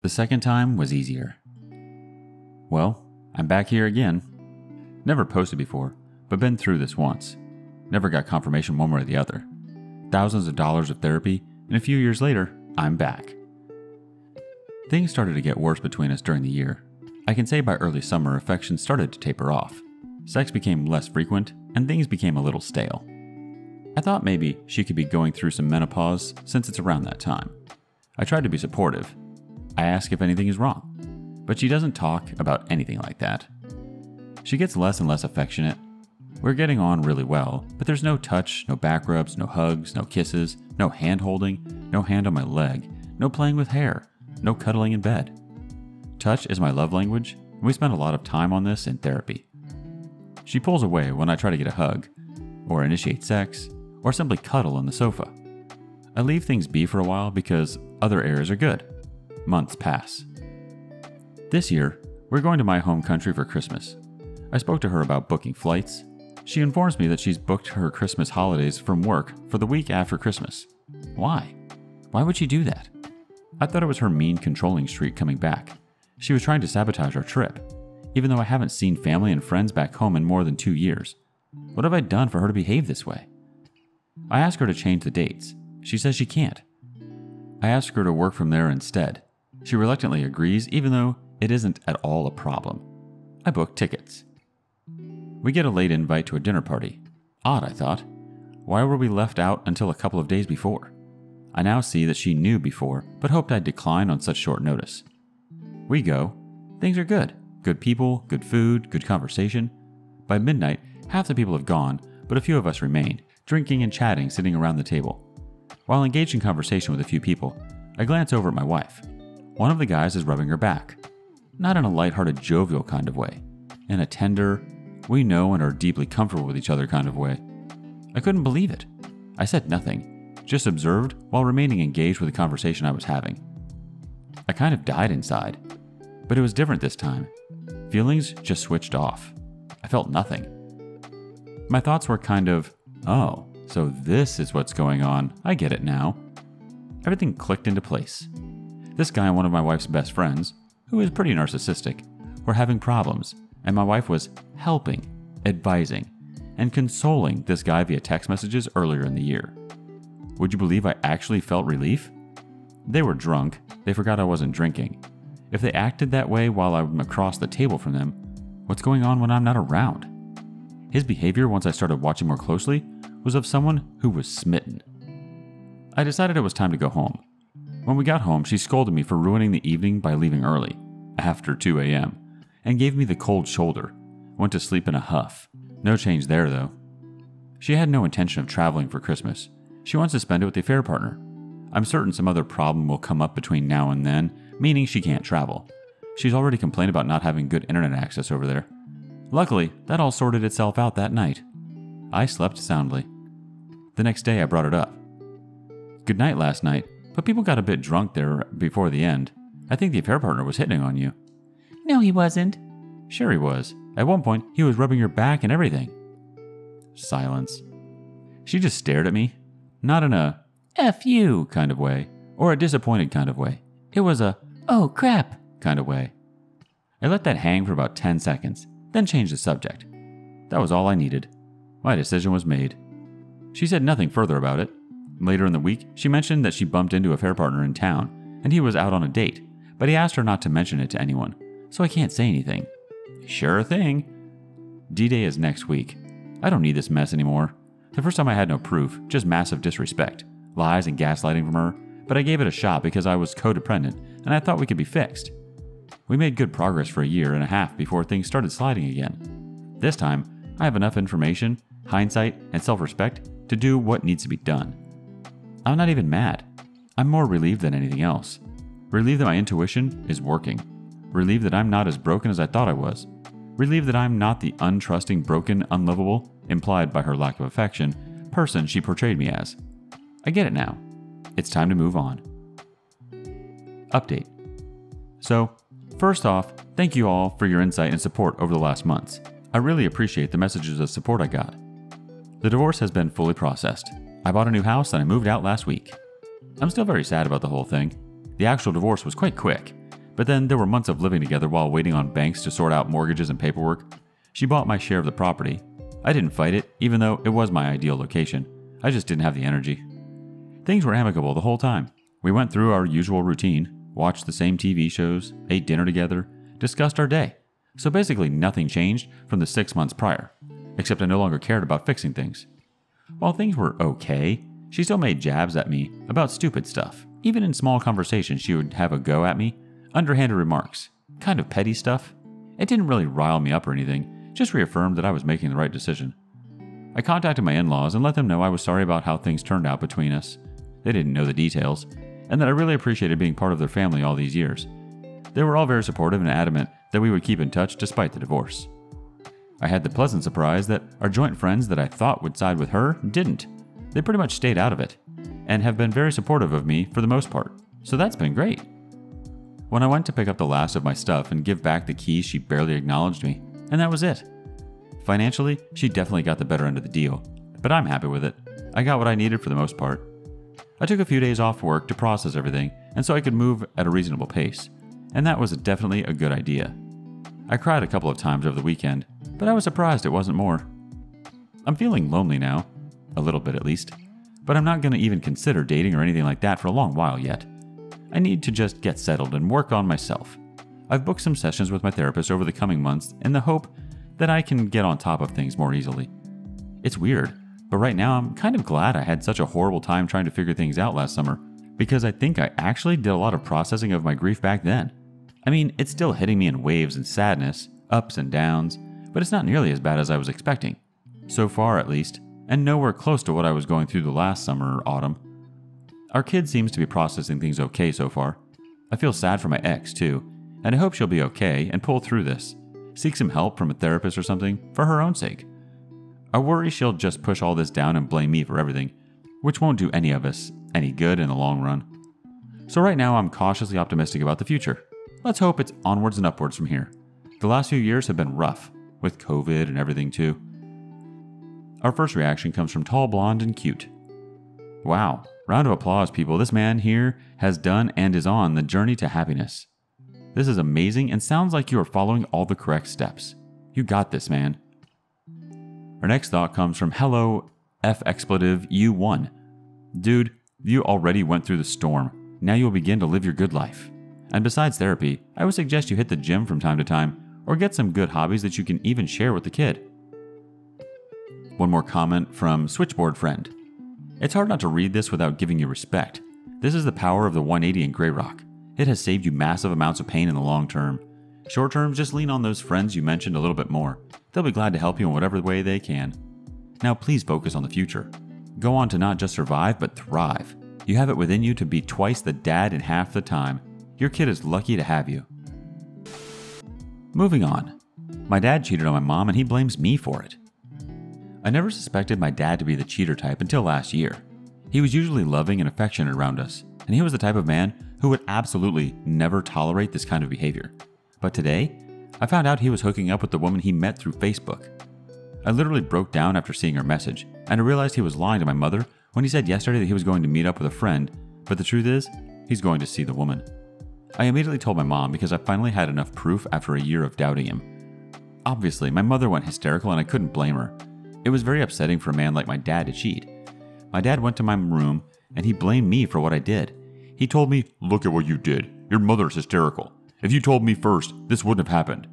The second time was easier. Well, I'm back here again. Never posted before, but been through this once. Never got confirmation one way or the other. Thousands of dollars of therapy, and a few years later, I'm back. Things started to get worse between us during the year. I can say by early summer, affection started to taper off. Sex became less frequent, and things became a little stale. I thought maybe she could be going through some menopause since it's around that time. I tried to be supportive. I ask if anything is wrong, but she doesn't talk about anything like that. She gets less and less affectionate. We're getting on really well, but there's no touch, no back rubs, no hugs, no kisses, no hand holding, no hand on my leg, no playing with hair, no cuddling in bed. Touch is my love language, and we spend a lot of time on this in therapy. She pulls away when I try to get a hug, or initiate sex, or simply cuddle on the sofa. I leave things be for a while because other areas are good. Months pass. This year, we're going to my home country for Christmas. I spoke to her about booking flights. She informs me that she's booked her Christmas holidays from work for the week after Christmas. Why? Why would she do that? I thought it was her mean, controlling streak coming back. She was trying to sabotage our trip, even though I haven't seen family and friends back home in more than 2 years. What have I done for her to behave this way? I ask her to change the dates. She says she can't. I ask her to work from there instead. She reluctantly agrees, even though it isn't at all a problem. I book tickets. We get a late invite to a dinner party. Odd, I thought. Why were we left out until a couple of days before? I now see that she knew before, but hoped I'd decline on such short notice. We go. Things are good. Good people, good food, good conversation. By midnight, half the people have gone, but a few of us remained, drinking and chatting, sitting around the table. While engaged in conversation with a few people, I glance over at my wife. One of the guys is rubbing her back. Not in a lighthearted, jovial kind of way. In a tender, we know and are deeply comfortable with each other kind of way. I couldn't believe it. I said nothing, just observed while remaining engaged with the conversation I was having. I kind of died inside, but it was different this time. Feelings just switched off. I felt nothing. My thoughts were kind of, oh, so this is what's going on. I get it now. Everything clicked into place. This guy and one of my wife's best friends, who is pretty narcissistic, were having problems, and my wife was helping, advising, and consoling this guy via text messages earlier in the year. Would you believe I actually felt relief? They were drunk. They forgot I wasn't drinking. If they acted that way while I'm across the table from them, what's going on when I'm not around? His behavior, once I started watching more closely, was of someone who was smitten. I decided it was time to go home. When we got home, she scolded me for ruining the evening by leaving early, after 2 a.m., and gave me the cold shoulder. Went to sleep in a huff. No change there, though. She had no intention of traveling for Christmas. She wants to spend it with the affair partner. I'm certain some other problem will come up between now and then, meaning she can't travel. She's already complained about not having good internet access over there. Luckily, that all sorted itself out that night. I slept soundly. The next day, I brought it up. Good night last night, but people got a bit drunk there before the end. I think the affair partner was hitting on you. No, he wasn't. Sure he was. At one point, he was rubbing your back and everything. Silence. She just stared at me. Not in a F you kind of way, or a disappointed kind of way. It was a oh crap kind of way. I let that hang for about 10 seconds, then changed the subject. That was all I needed. My decision was made. She said nothing further about it. Later in the week, she mentioned that she bumped into a affair partner in town, and he was out on a date, but he asked her not to mention it to anyone, so I can't say anything. Sure thing. D-Day is next week. I don't need this mess anymore. The first time I had no proof, just massive disrespect, lies and gaslighting from her, but I gave it a shot because I was codependent, and I thought we could be fixed. We made good progress for a year and a half before things started sliding again. This time, I have enough information, hindsight, and self-respect to do what needs to be done. I'm not even mad. I'm more relieved than anything else. Relieved that my intuition is working. Relieved that I'm not as broken as I thought I was. Relieved that I'm not the untrusting, broken, unlovable, implied by her lack of affection, person she portrayed me as. I get it now. It's time to move on. Update. So, first off, thank you all for your insight and support over the last months. I really appreciate the messages of support I got. The divorce has been fully processed. I bought a new house and I moved out last week. I'm still very sad about the whole thing. The actual divorce was quite quick. But then there were months of living together while waiting on banks to sort out mortgages and paperwork. She bought my share of the property. I didn't fight it, even though it was my ideal location. I just didn't have the energy. Things were amicable the whole time. We went through our usual routine, watched the same TV shows, ate dinner together, discussed our day. So basically nothing changed from the 6 months prior, except I no longer cared about fixing things. While things were okay, she still made jabs at me about stupid stuff. Even in small conversations, she would have a go at me, underhanded remarks, kind of petty stuff. It didn't really rile me up or anything, just reaffirmed that I was making the right decision. I contacted my in-laws and let them know I was sorry about how things turned out between us. They didn't know the details, and that I really appreciated being part of their family all these years. They were all very supportive and adamant that we would keep in touch despite the divorce. I had the pleasant surprise that our joint friends that I thought would side with her didn't. They pretty much stayed out of it, and have been very supportive of me for the most part, so that's been great. When I went to pick up the last of my stuff and give back the keys, she barely acknowledged me, and that was it. Financially, she definitely got the better end of the deal, but I'm happy with it. I got what I needed for the most part. I took a few days off work to process everything, and so I could move at a reasonable pace, and that was definitely a good idea. I cried a couple of times over the weekend, but I was surprised it wasn't more. I'm feeling lonely now, a little bit at least, but I'm not going to even consider dating or anything like that for a long while yet. I need to just get settled and work on myself. I've booked some sessions with my therapist over the coming months in the hope that I can get on top of things more easily. It's weird, but right now I'm kind of glad I had such a horrible time trying to figure things out last summer, because I think I actually did a lot of processing of my grief back then. I mean, it's still hitting me in waves and sadness, ups and downs, but it's not nearly as bad as I was expecting. So far, at least, and nowhere close to what I was going through the last summer or autumn. Our kid seems to be processing things okay so far. I feel sad for my ex, too, and I hope she'll be okay and pull through this. Seek some help from a therapist or something, for her own sake. I worry she'll just push all this down and blame me for everything, which won't do any of us any good in the long run. So right now I'm cautiously optimistic about the future. Let's hope it's onwards and upwards from here. The last few years have been rough, with COVID and everything too. Our first reaction comes from Tall, Blonde, and Cute. Wow, round of applause, people. This man here has done and is on the journey to happiness. This is amazing and sounds like you are following all the correct steps. You got this, man. Our next thought comes from Hello F expletive you won. Dude, you already went through the storm. Now you'll begin to live your good life. And besides therapy, I would suggest you hit the gym from time to time or get some good hobbies that you can even share with the kid. One more comment from Switchboard Friend. It's hard not to read this without giving you respect. This is the power of the 180 in Grey Rock. It has saved you massive amounts of pain in the long term. Short term, just lean on those friends you mentioned a little bit more. They'll be glad to help you in whatever way they can. Now please focus on the future. Go on to not just survive, but thrive. You have it within you to be twice the dad in half the time. Your kid is lucky to have you. Moving on. My dad cheated on my mom and he blames me for it. I never suspected my dad to be the cheater type until last year. He was usually loving and affectionate around us, and he was the type of man who would absolutely never tolerate this kind of behavior. But today, I found out he was hooking up with the woman he met through Facebook. I literally broke down after seeing her message, and I realized he was lying to my mother when he said yesterday that he was going to meet up with a friend, but the truth is, he's going to see the woman. I immediately told my mom because I finally had enough proof after a year of doubting him. Obviously, my mother went hysterical and I couldn't blame her. It was very upsetting for a man like my dad to cheat. My dad went to my room and he blamed me for what I did. He told me, "Look at what you did. Your mother's hysterical. If you told me first, this wouldn't have happened."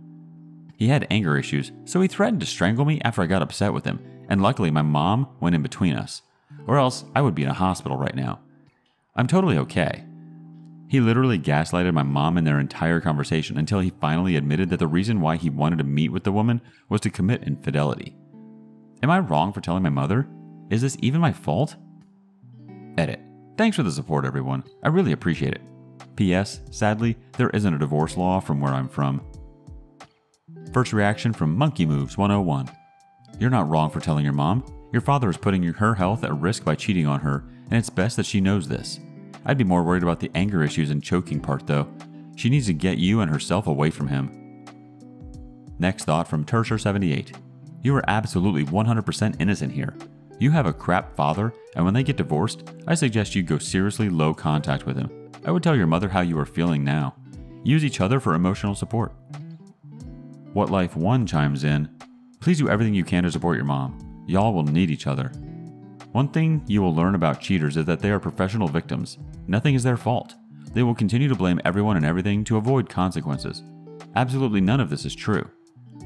He had anger issues, so he threatened to strangle me after I got upset with him, and luckily my mom went in between us, or else I would be in a hospital right now. I'm totally okay. He literally gaslighted my mom in their entire conversation until he finally admitted that the reason why he wanted to meet with the woman was to commit infidelity. Am I wrong for telling my mother? Is this even my fault? Edit. Thanks for the support, everyone. I really appreciate it. P.S. Sadly, there isn't a divorce law from where I'm from. First reaction from Monkey Moves 101. You're not wrong for telling your mom. Your father is putting her health at risk by cheating on her, and it's best that she knows this. I'd be more worried about the anger issues and choking part, though. She needs to get you and herself away from him. Next thought from Tertier78. You are absolutely 100% innocent here. You have a crap father, and when they get divorced, I suggest you go seriously low contact with him. I would tell your mother how you are feeling now. Use each other for emotional support. What Life 1 chimes in, please do everything you can to support your mom. Y'all will need each other. One thing you will learn about cheaters is that they are professional victims. Nothing is their fault. They will continue to blame everyone and everything to avoid consequences. Absolutely none of this is true.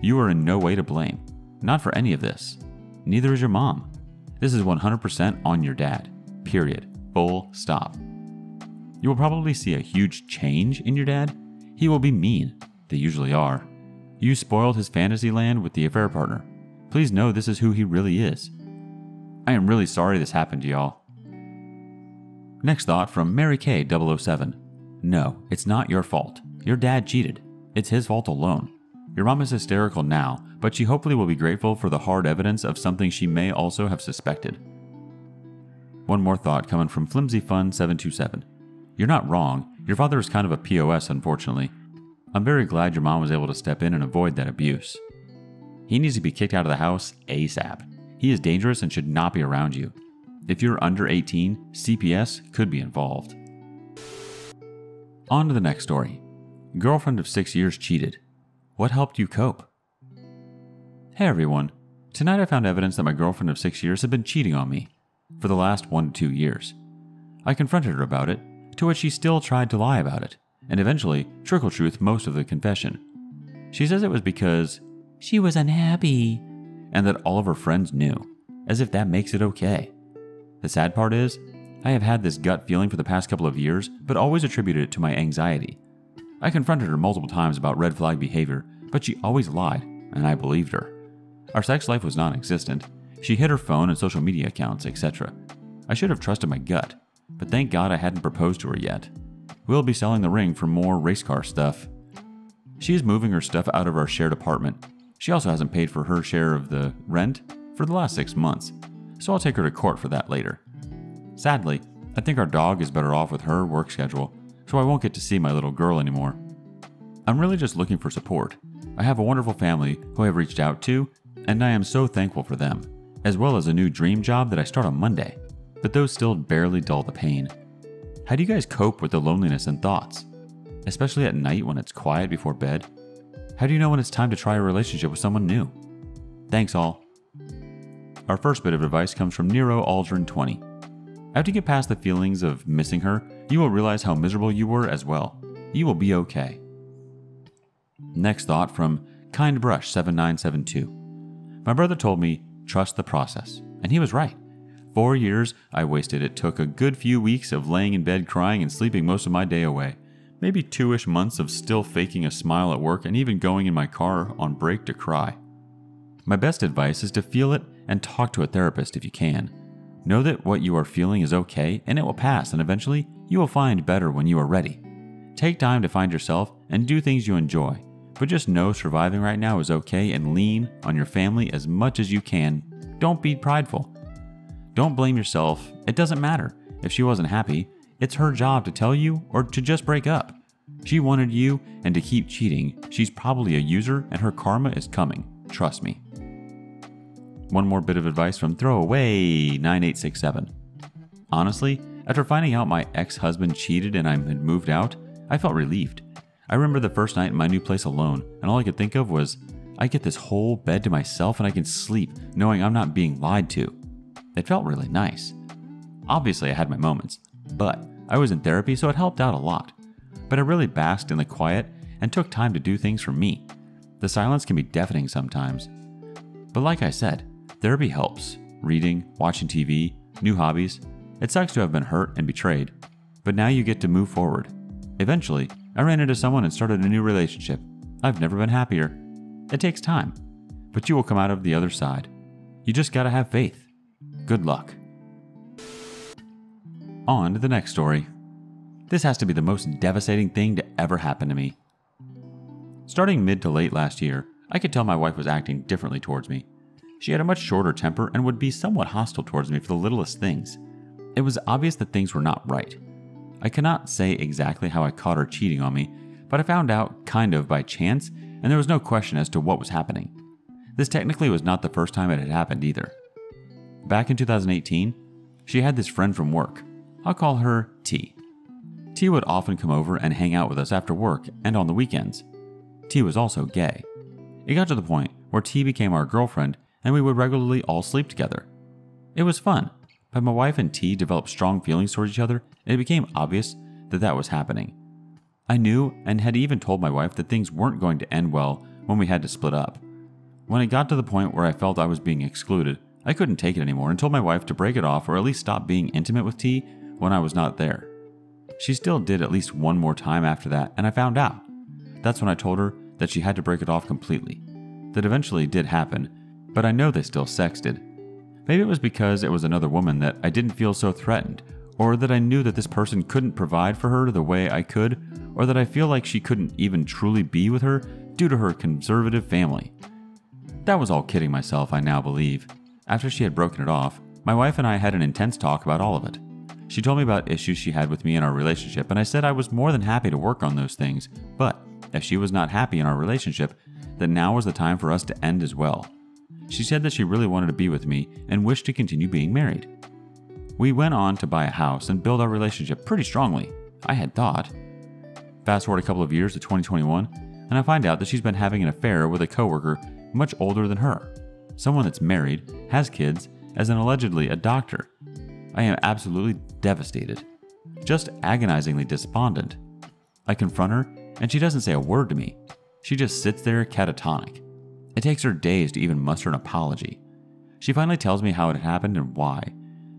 You are in no way to blame. Not for any of this. Neither is your mom. This is 100% on your dad. Period. Full stop. You will probably see a huge change in your dad. He will be mean. They usually are. You spoiled his fantasy land with the affair partner. Please know this is who he really is. I am really sorry this happened to y'all. Next thought from Mary Kay 007. No, it's not your fault. Your dad cheated. It's his fault alone. Your mom is hysterical now, but she hopefully will be grateful for the hard evidence of something she may also have suspected. One more thought coming from Flimsy Fun 727. You're not wrong. Your father is kind of a POS, unfortunately. I'm very glad your mom was able to step in and avoid that abuse. He needs to be kicked out of the house ASAP. He is dangerous and should not be around you. If you're under 18, CPS could be involved. On to the next story. Girlfriend of 6 years cheated. What helped you cope? Hey everyone. Tonight I found evidence that my girlfriend of 6 years had been cheating on me for the last 1 to 2 years. I confronted her about it, to which she still tried to lie about it, and eventually trickle-truth most of the confession. She says it was because she was unhappy, and that all of her friends knew, as if that makes it okay. The sad part is, I have had this gut feeling for the past couple of years, but always attributed it to my anxiety. I confronted her multiple times about red flag behavior, but she always lied, and I believed her. Our sex life was non-existent. She hid her phone and social media accounts, etc. I should have trusted my gut, but thank God I hadn't proposed to her yet. We'll be selling the ring for more race car stuff. She is moving her stuff out of our shared apartment. She also hasn't paid for her share of the rent for the last 6 months, so I'll take her to court for that later. Sadly, I think our dog is better off with her work schedule, so I won't get to see my little girl anymore. I'm really just looking for support. I have a wonderful family who I have reached out to, and I am so thankful for them, as well as a new dream job that I start on Monday, but those still barely dull the pain. How do you guys cope with the loneliness and thoughts? Especially at night when it's quiet before bed? How do you know when it's time to try a relationship with someone new? Thanks all. Our first bit of advice comes from Nero Aldrin 20. After you get past the feelings of missing her, you will realize how miserable you were as well. You will be okay. Next thought from Kind Brush 7972. My brother told me, trust the process. And he was right. 4 years I wasted. It took a good few weeks of laying in bed crying and sleeping most of my day away. Maybe 2-ish months of still faking a smile at work and even going in my car on break to cry. My best advice is to feel it and talk to a therapist if you can. Know that what you are feeling is okay and it will pass, and eventually you will find better when you are ready. Take time to find yourself and do things you enjoy, but just know surviving right now is okay and lean on your family as much as you can. Don't be prideful. Don't blame yourself. It doesn't matter. If she wasn't happy, it's her job to tell you or to just break up. She wanted you, and to keep cheating, she's probably a user and her karma is coming. Trust me. One more bit of advice from Throwaway 9867. Honestly, after finding out my ex-husband cheated and I had moved out, I felt relieved. I remember the first night in my new place alone, and all I could think of was, I get this whole bed to myself and I can sleep knowing I'm not being lied to. It felt really nice. Obviously I had my moments, but I was in therapy, so it helped out a lot. But I really basked in the quiet and took time to do things for me. The silence can be deafening sometimes. But like I said, therapy helps. Reading, watching TV, new hobbies. It sucks to have been hurt and betrayed, but now you get to move forward. Eventually, I ran into someone and started a new relationship. I've never been happier. It takes time, but you will come out of the other side. You just gotta have faith. Good luck. On to the next story. This has to be the most devastating thing to ever happen to me. Starting mid to late last year, I could tell my wife was acting differently towards me. She had a much shorter temper and would be somewhat hostile towards me for the littlest things. It was obvious that things were not right. I cannot say exactly how I caught her cheating on me, but I found out kind of by chance, and there was no question as to what was happening. This technically was not the first time it had happened either. Back in 2018, she had this friend from work. I'll call her T. T would often come over and hang out with us after work and on the weekends. T was also gay. It got to the point where T became our girlfriend and we would regularly all sleep together. It was fun, but my wife and T developed strong feelings towards each other and it became obvious that that was happening. I knew and had even told my wife that things weren't going to end well when we had to split up. When it got to the point where I felt I was being excluded, I couldn't take it anymore and told my wife to break it off or at least stop being intimate with T when I was not there. She still did at least one more time after that, and I found out. That's when I told her that she had to break it off completely. That eventually did happen, but I know they still sexted. Maybe it was because it was another woman that I didn't feel so threatened, or that I knew that this person couldn't provide for her the way I could, or that I feel like she couldn't even truly be with her due to her conservative family. That was all kidding myself, I now believe. After she had broken it off, my wife and I had an intense talk about all of it. She told me about issues she had with me in our relationship, and I said I was more than happy to work on those things, but if she was not happy in our relationship, then now was the time for us to end as well. She said that she really wanted to be with me and wished to continue being married. We went on to buy a house and build our relationship pretty strongly, I had thought. Fast forward a couple of years to 2021, and I find out that she's been having an affair with a coworker much older than her, someone that's married, has kids, as an allegedly a doctor. I am absolutely devastated, just agonizingly despondent. I confront her, and she doesn't say a word to me. She just sits there catatonic. It takes her days to even muster an apology. She finally tells me how it happened and why.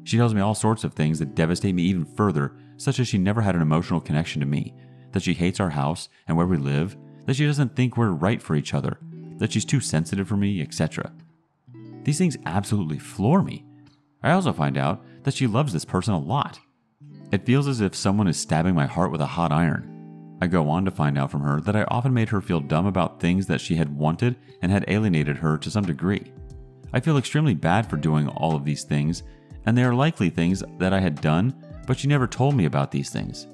She tells me all sorts of things that devastate me even further, such as she never had an emotional connection to me, that she hates our house and where we live, that she doesn't think we're right for each other, that she's too sensitive for me, etc. These things absolutely floor me. I also find out that she loves this person a lot. It feels as if someone is stabbing my heart with a hot iron. I go on to find out from her that I often made her feel dumb about things that she had wanted and had alienated her to some degree. I feel extremely bad for doing all of these things, and they are likely things that I had done, but she never told me about these things.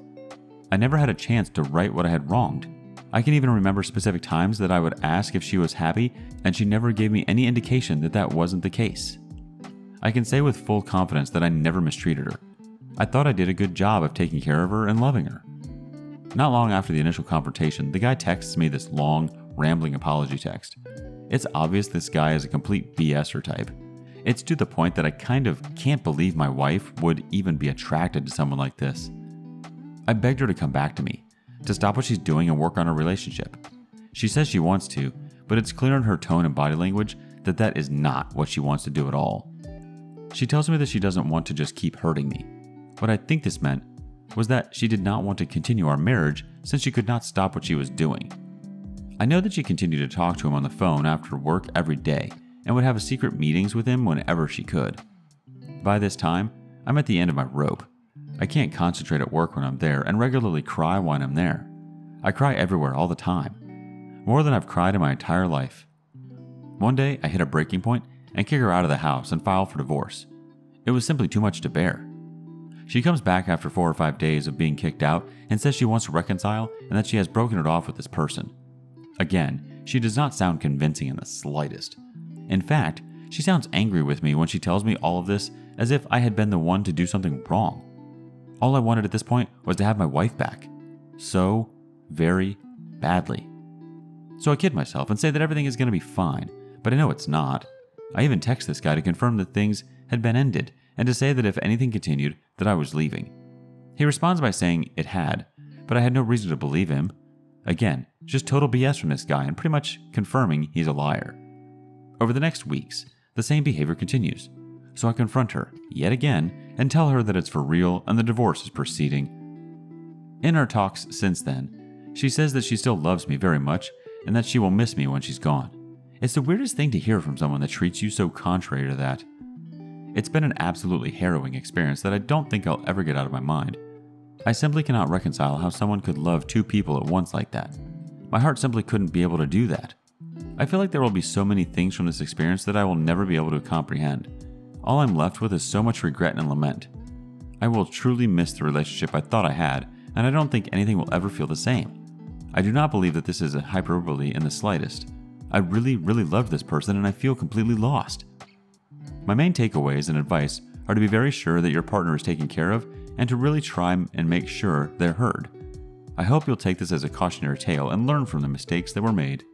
I never had a chance to right what I had wronged. I can even remember specific times that I would ask if she was happy, and she never gave me any indication that that wasn't the case. I can say with full confidence that I never mistreated her. I thought I did a good job of taking care of her and loving her. Not long after the initial confrontation, the guy texts me this long, rambling apology text. It's obvious this guy is a complete BSer type. It's to the point that I kind of can't believe my wife would even be attracted to someone like this. I begged her to come back to me, to stop what she's doing and work on our relationship. She says she wants to, but it's clear in her tone and body language that that is not what she wants to do at all. She tells me that she doesn't want to just keep hurting me. What I think this meant was that she did not want to continue our marriage since she could not stop what she was doing. I know that she continued to talk to him on the phone after work every day and would have secret meetings with him whenever she could. By this time, I'm at the end of my rope. I can't concentrate at work when I'm there and regularly cry when I'm there. I cry everywhere all the time, more than I've cried in my entire life. One day, I hit a breaking point and kick her out of the house and file for divorce. It was simply too much to bear. She comes back after 4 or 5 days of being kicked out and says she wants to reconcile and that she has broken it off with this person. Again, she does not sound convincing in the slightest. In fact, she sounds angry with me when she tells me all of this as if I had been the one to do something wrong. All I wanted at this point was to have my wife back. So very badly. So I kid myself and say that everything is going to be fine, but I know it's not. I even text this guy to confirm that things had been ended and to say that if anything continued, that I was leaving. He responds by saying it had, but I had no reason to believe him. Again, just total BS from this guy and pretty much confirming he's a liar. Over the next weeks, the same behavior continues. So I confront her, yet again, and tell her that it's for real and the divorce is proceeding. In our talks since then, she says that she still loves me very much and that she will miss me when she's gone. It's the weirdest thing to hear from someone that treats you so contrary to that. It's been an absolutely harrowing experience that I don't think I'll ever get out of my mind. I simply cannot reconcile how someone could love 2 people at once like that. My heart simply couldn't be able to do that. I feel like there will be so many things from this experience that I will never be able to comprehend. All I'm left with is so much regret and lament. I will truly miss the relationship I thought I had, and I don't think anything will ever feel the same. I do not believe that this is a hyperbole in the slightest. I really, really love this person and I feel completely lost. My main takeaways and advice are to be very sure that your partner is taken care of and to really try and make sure they're heard. I hope you'll take this as a cautionary tale and learn from the mistakes that were made.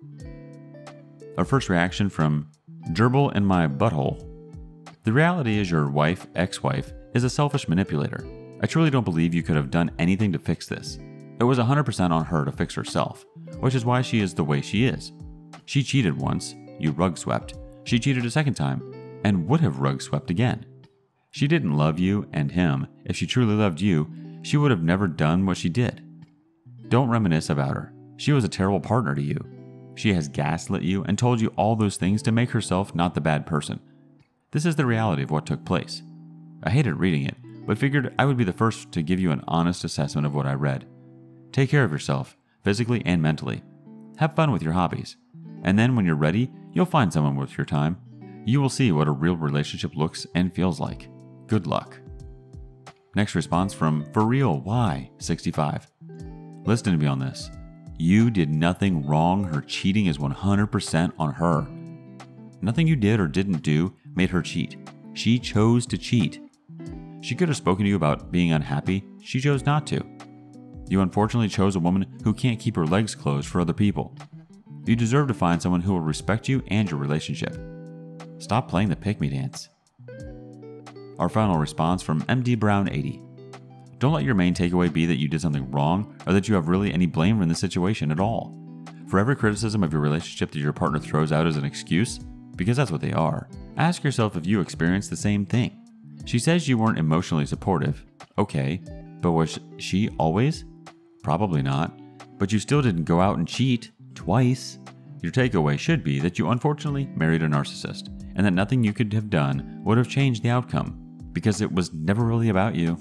Our first reaction from Gerbil in my butthole. The reality is your wife, ex-wife, is a selfish manipulator. I truly don't believe you could have done anything to fix this. It was 100% on her to fix herself, which is why she is the way she is. She cheated once, you rug swept. She cheated a second time, and would have rug swept again. She didn't love you and him. If she truly loved you, she would have never done what she did. Don't reminisce about her. She was a terrible partner to you. She has gaslit you and told you all those things to make herself not the bad person. This is the reality of what took place. I hated reading it, but figured I would be the first to give you an honest assessment of what I read. Take care of yourself, physically and mentally. Have fun with your hobbies. And then when you're ready, you'll find someone worth your time. You will see what a real relationship looks and feels like. Good luck. Next response from For Real Why 65. Listen to me on this. You did nothing wrong. Her cheating is 100% on her. Nothing you did or didn't do made her cheat. She chose to cheat. She could have spoken to you about being unhappy. She chose not to. You unfortunately chose a woman who can't keep her legs closed for other people. You deserve to find someone who will respect you and your relationship. Stop playing the pick-me dance. Our final response from MD Brown 80. Don't let your main takeaway be that you did something wrong or that you have really any blame in the situation at all. For every criticism of your relationship that your partner throws out as an excuse, because that's what they are, ask yourself if you experienced the same thing. She says you weren't emotionally supportive. Okay, but was she always? Probably not. But you still didn't go out and cheat twice. Your takeaway should be that you unfortunately married a narcissist and that nothing you could have done would have changed the outcome because it was never really about you.